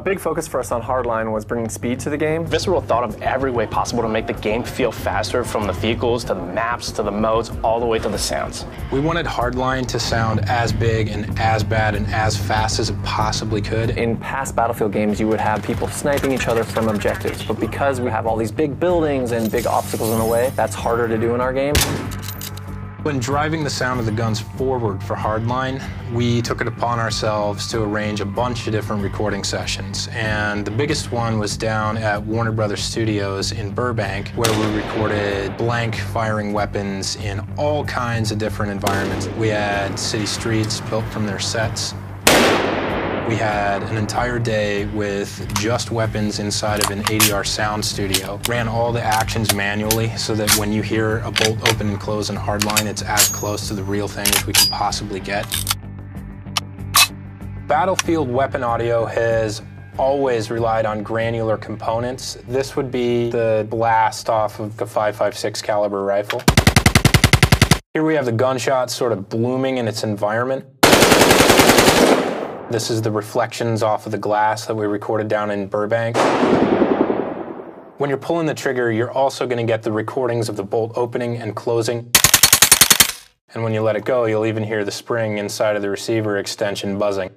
big focus for us on Hardline was bringing speed to the game. Visceral thought of every way possible to make the game feel faster, from the vehicles to the maps to the modes, all the way to the sounds. We wanted Hardline to sound as big and as bad and as fast as it possibly could. In past Battlefield games, you would have people sniping each other from objectives, but because we have all these big buildings and big obstacles in the way, that's harder to do in our game. When driving the sound of the guns forward for Hardline, we took it upon ourselves to arrange a bunch of different recording sessions. And the biggest one was down at Warner Brothers Studios in Burbank, where we recorded blank firing weapons in all kinds of different environments. We had city streets built from their sets. We had an entire day with just weapons inside of an ADR sound studio. Ran all the actions manually so that when you hear a bolt open and close in Hardline, it's as close to the real thing as we can possibly get. Battlefield weapon audio has always relied on granular components. This would be the blast off of the 5.56 caliber rifle. Here we have the gunshot sort of blooming in its environment. This is the reflections off of the glass that we recorded down in Burbank. When you're pulling the trigger, you're also going to get the recordings of the bolt opening and closing. And when you let it go, you'll even hear the spring inside of the receiver extension buzzing.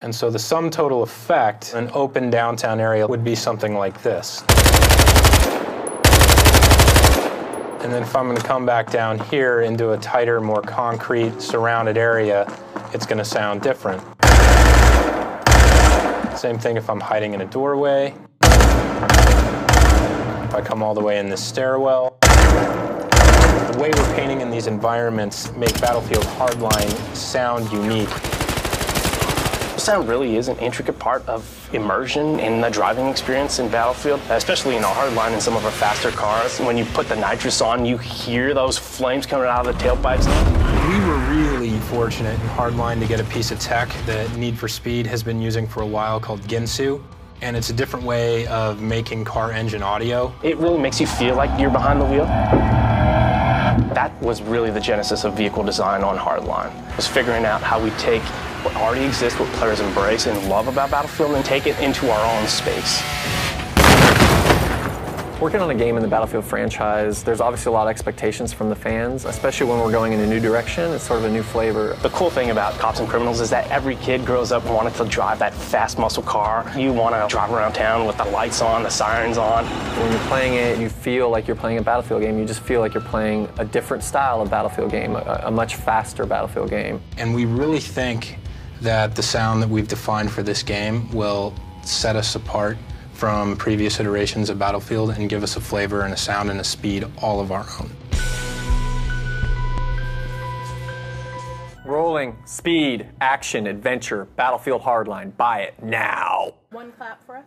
And so the sum total effect in an open downtown area would be something like this. And then if I'm going to come back down here into a tighter, more concrete, surrounded area, it's going to sound different. Same thing if I'm hiding in a doorway. If I come all the way in this stairwell. The way we're painting in these environments make Battlefield Hardline sound unique. Sound really is an intricate part of immersion in the driving experience in Battlefield, especially in our Hardline and some of our faster cars. When you put the nitrous on, you hear those flames coming out of the tailpipes. We were really fortunate in Hardline to get a piece of tech that Need for Speed has been using for a while called Ginsu. And it's a different way of making car engine audio. It really makes you feel like you're behind the wheel. That was really the genesis of vehicle design on Hardline, was figuring out how we take what already exists, what players embrace and love about Battlefield, and take it into our own space. Working on a game in the Battlefield franchise, there's obviously a lot of expectations from the fans, especially when we're going in a new direction. It's sort of a new flavor. The cool thing about Cops and Criminals is that every kid grows up wanting to drive that fast muscle car. You want to drive around town with the lights on, the sirens on. When you're playing it, you feel like you're playing a Battlefield game. You just feel like you're playing a different style of Battlefield game, a much faster Battlefield game. And we really think that the sound that we've defined for this game will set us apart from previous iterations of Battlefield and give us a flavor and a sound and a speed all of our own. Rolling, speed, action, adventure, Battlefield Hardline. Buy it now. One clap for us.